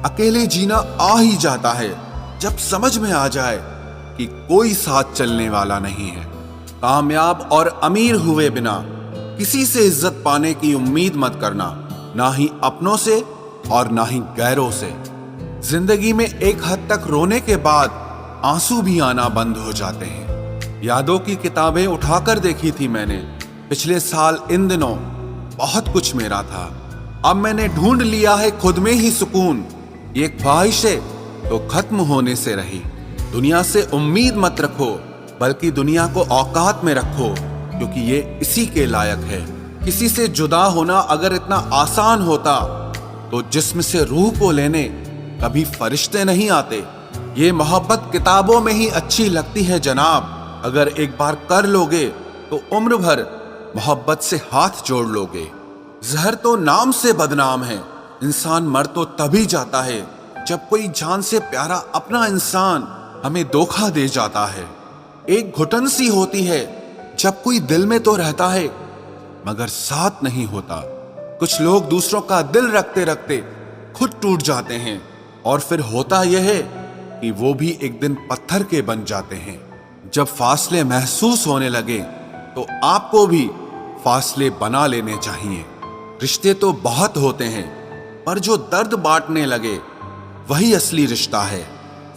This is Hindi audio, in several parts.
अकेले जीना आ ही जाता है जब समझ में आ जाए कि कोई साथ चलने वाला नहीं है। कामयाब और अमीर हुए बिना किसी से इज्जत पाने की उम्मीद मत करना, ना ही अपनों से और ना ही गैरों से। जिंदगी में एक हद तक रोने के बाद आंसू भी आना बंद हो जाते हैं। यादों की किताबें उठाकर देखी थी मैंने पिछले साल इन दिनों, बहुत कुछ मेरा था। अब मैंने ढूंढ लिया है खुद में ही सुकून। ये ख्वाहिशें तो खत्म होने से रही। दुनिया से उम्मीद मत रखो, बल्कि दुनिया को औकात में रखो, क्योंकि ये इसी के लायक है। किसी से जुदा होना अगर इतना आसान होता तो जिस्म से रूह को लेने कभी फरिश्ते नहीं आते। ये मोहब्बत किताबों में ही अच्छी लगती है जनाब। अगर एक बार कर लोगे तो उम्र भर मोहब्बत से हाथ जोड़ लोगे। जहर तो नाम से बदनाम है। इंसान मर तो तभी जाता है जब कोई जान से प्यारा अपना इंसान हमें धोखा दे जाता है। एक घुटन सी होती है जब कोई दिल में तो रहता है मगर साथ नहीं होता। कुछ लोग दूसरों का दिल रखते रखते खुद टूट जाते हैं और फिर होता यह है कि वो भी एक दिन पत्थर के बन जाते हैं। जब फासले महसूस होने लगे तो आपको भी फासले बना लेने चाहिए। रिश्ते तो बहुत होते हैं, पर जो दर्द बांटने लगे वही असली रिश्ता है।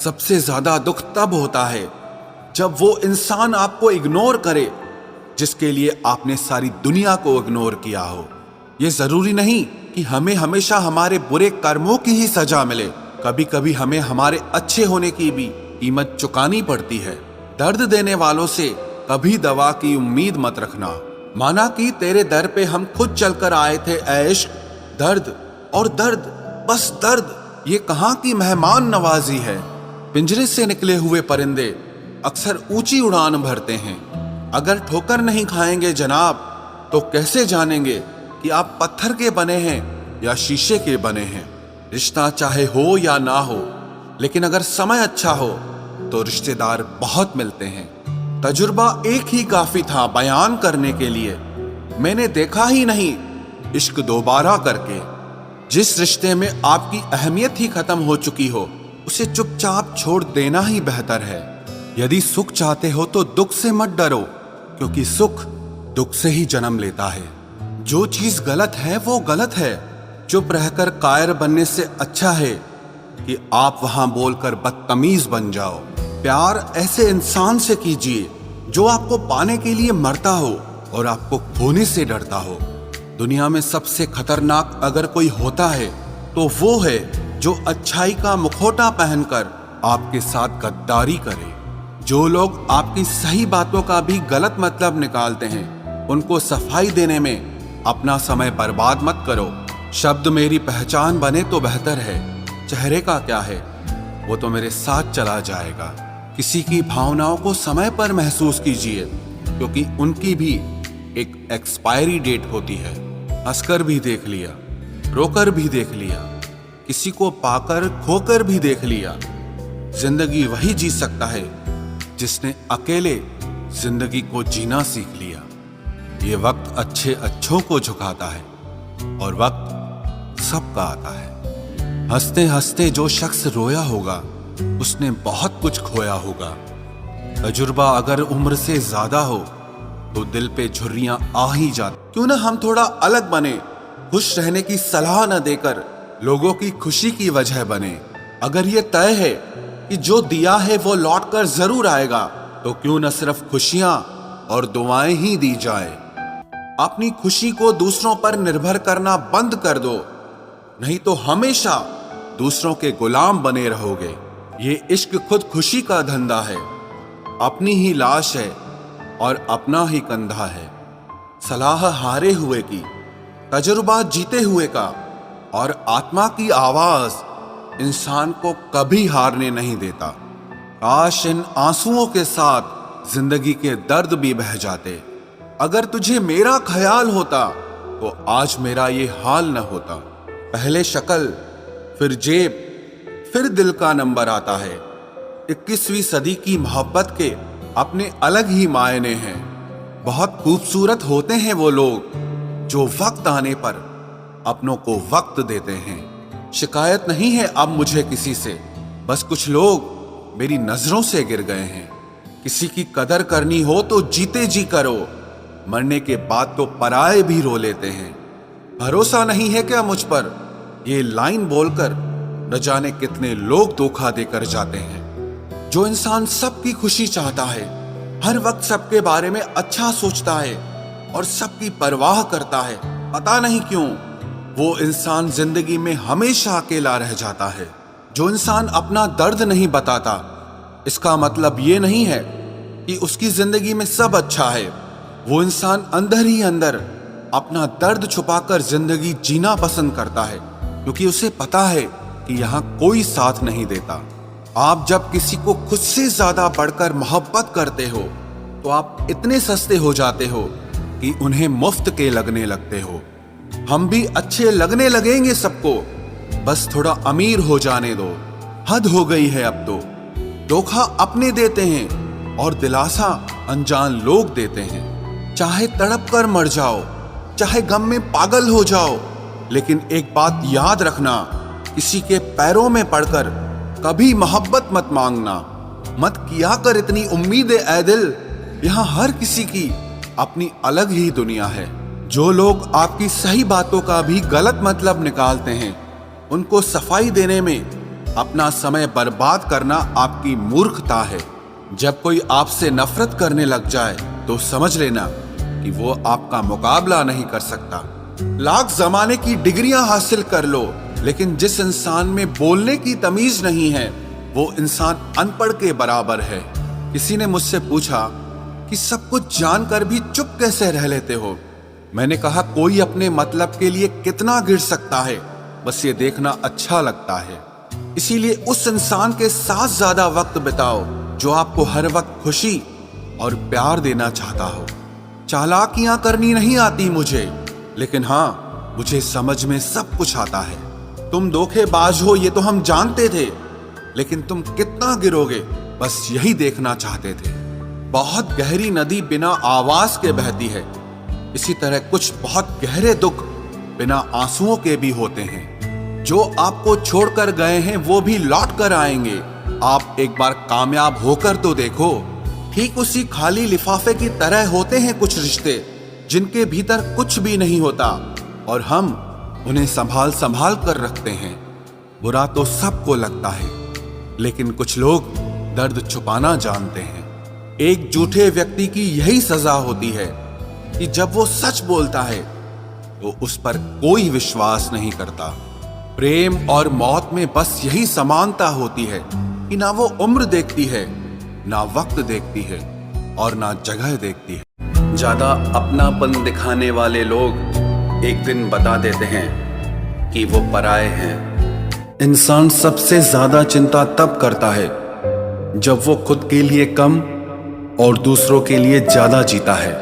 सबसे ज्यादा दुख तब होता है जब वो इंसान आपको इग्नोर करे जिसके लिए आपने सारी दुनिया को इग्नोर किया हो। ये जरूरी नहीं कि हमें हमेशा हमारे बुरे कर्मों की ही सजा मिले। कभी कभी हमें हमारे अच्छे होने की भी कीमत चुकानी पड़ती है। दर्द देने वालों से कभी दवा की उम्मीद मत रखना। माना कि तेरे दर पे हम खुद चलकर आए थे ऐ इश्क, दर्द और दर्द, बस दर्द। ये कहाँ की मेहमान नवाजी है। पिंजरे से निकले हुए परिंदे अक्सर ऊंची उड़ान भरते हैं। अगर ठोकर नहीं खाएंगे जनाब तो कैसे जानेंगे कि आप पत्थर के बने हैं या शीशे के बने हैं। रिश्ता चाहे हो या ना हो, लेकिन अगर समय अच्छा हो तो रिश्तेदार बहुत मिलते हैं। तजुर्बा एक ही काफी था बयान करने के लिए। मैंने देखा ही नहीं इश्क दोबारा करके। जिस रिश्ते में आपकी अहमियत ही खत्म हो चुकी हो उसे चुपचाप छोड़ देना ही बेहतर है। यदि सुख चाहते हो तो दुख से मत डरो, क्योंकि सुख दुख से ही जन्म लेता है। जो चीज गलत है वो गलत है। चुप रहकर कायर बनने से अच्छा है कि आप वहां बोलकर बदतमीज बन जाओ। प्यार ऐसे इंसान से कीजिए जो आपको पाने के लिए मरता हो और आपको खोने से डरता हो। दुनिया में सबसे खतरनाक अगर कोई होता है तो वो है जो अच्छाई का मुखौटा पहनकर आपके साथ गद्दारी करे। जो लोग आपकी सही बातों का भी गलत मतलब निकालते हैं उनको सफाई देने में अपना समय बर्बाद मत करो। शब्द मेरी पहचान बने तो बेहतर है, चेहरे का क्या है, वो तो मेरे साथ चला जाएगा। किसी की भावनाओं को समय पर महसूस कीजिए, क्योंकि उनकी भी एक एक्सपायरी डेट होती है। हंसकर भी देख लिया, रोकर भी देख लिया, किसी को पाकर खोकर भी देख लिया। जिंदगी वही जी सकता है जिसने अकेले जिंदगी को जीना सीख लिया। ये वक्त अच्छे अच्छों को झुकाता है और वक्त सबका आता है। हंसते हंसते जो शख्स रोया होगा उसने बहुत कुछ खोया होगा। तजुर्बा अगर उम्र से ज्यादा हो तो दिल पे झुर्रियां आ ही जाती। क्यों ना हम थोड़ा अलग बने, खुश रहने की सलाह न देकर लोगों की खुशी की वजह बने। अगर ये तय है कि जो दिया है वो लौट कर जरूर आएगा, तो क्यों न सिर्फ खुशियां और दुआएं ही दी जाए। अपनी खुशी को दूसरों पर निर्भर करना बंद कर दो, नहीं तो हमेशा दूसरों के गुलाम बने रहोगे। ये इश्क खुद खुशी का धंधा है, अपनी ही लाश है और अपना ही कंधा है। सलाह हारे हुए की, तजुर्बा जीते हुए का और आत्मा की आवाज इंसान को कभी हारने नहीं देता। काश इन आंसुओं के साथ जिंदगी के दर्द भी बह जाते। अगर तुझे मेरा ख्याल होता तो आज मेरा ये हाल न होता। पहले शक्ल, फिर जेब, फिर दिल का नंबर आता है। 21वीं सदी की मोहब्बत के अपने अलग ही मायने हैं। बहुत खूबसूरत होते हैं वो लोग जो वक्त आने पर अपनों को वक्त देते हैं। शिकायत नहीं है अब मुझे किसी से, बस कुछ लोग मेरी नजरों से गिर गए हैं। किसी की कदर करनी हो तो जीते जी करो, मरने के बाद तो पराए भी रो लेते हैं। भरोसा नहीं है क्या मुझ पर? ये लाइन बोलकर न जाने कितने लोग धोखा देकर जाते हैं। जो इंसान सबकी खुशी चाहता है, हर वक्त सबके बारे में अच्छा सोचता है और सबकी परवाह करता है, पता नहीं क्यों वो इंसान जिंदगी में हमेशा अकेला रह जाता है। जो इंसान अपना दर्द नहीं बताता, इसका मतलब ये नहीं है कि उसकी जिंदगी में सब अच्छा है। वो इंसान अंदर ही अंदर अपना दर्द छुपाकर जिंदगी जीना पसंद करता है, क्योंकि उसे पता है कि यहाँ कोई साथ नहीं देता। आप जब किसी को खुद से ज्यादा बढ़कर मोहब्बत करते हो तो आप इतने सस्ते हो जाते हो कि उन्हें मुफ्त के लगने लगते हो। हम भी अच्छे लगने लगेंगे सबको, बस थोड़ा अमीर हो जाने दो। हद हो गई है अब तो। धोखा अपने देते हैं और दिलासा अनजान लोग देते हैं। चाहे तड़प कर मर जाओ, चाहे गम में पागल हो जाओ, लेकिन एक बात याद रखना, किसी के पैरों में पड़कर कभी मोहब्बत मत मांगना। मत किया कर इतनी उम्मीदें ऐ दिल, यहाँ हर किसी की अपनी अलग ही दुनिया है। जो लोग आपकी सही बातों का भी गलत मतलब निकालते हैं, उनको सफाई देने में अपना समय बर्बाद करना आपकी मूर्खता है। जब कोई आपसे नफरत करने लग जाए तो समझ लेना कि वो आपका मुकाबला नहीं कर सकता। लाख जमाने की डिग्रियां हासिल कर लो, लेकिन जिस इंसान में बोलने की तमीज नहीं है, वो इंसान अनपढ़ के बराबर है। किसी ने मुझसे पूछा कि सब कुछ जानकर भी चुप कैसे रह लेते हो। मैंने कहा, कोई अपने मतलब के लिए कितना गिर सकता है, बस ये देखना अच्छा लगता है। इसीलिए उस इंसान के साथ ज्यादा वक्त बिताओ जो आपको हर वक्त खुशी और प्यार देना चाहता हो। चालाकियां करनी नहीं आती मुझे, लेकिन हाँ, मुझे समझ में सब कुछ आता है। तुम धोखेबाज हो ये तो हम जानते थे, लेकिन तुम कितना गिरोगे बस यही देखना चाहते थे। बहुत गहरी नदी बिना आवाज के बहती है, इसी तरह कुछ बहुत गहरे दुख बिना आंसुओं के भी होते हैं। जो आपको छोड़कर गए हैं वो भी लौट कर आएंगे। आप एक बार कामयाब होकर तो देखो। ठीक उसी खाली लिफाफे की तरह होते हैं कुछ रिश्ते, जिनके भीतर कुछ भी नहीं होता और हम उन्हें संभाल संभाल कर रखते हैं। बुरा तो सबको लगता है, लेकिन कुछ लोग दर्द छुपाना जानते हैं। एक झूठे व्यक्ति की यही सजा होती है कि जब वो सच बोलता है तो उस पर कोई विश्वास नहीं करता। प्रेम और मौत में बस यही समानता होती है कि ना वो उम्र देखती है, ना वक्त देखती है और ना जगह देखती है। ज्यादा अपनापन दिखाने वाले लोग एक दिन बता देते हैं कि वो पराए हैं। इंसान सबसे ज्यादा चिंता तब करता है जब वो खुद के लिए कम और दूसरों के लिए ज्यादा जीता है।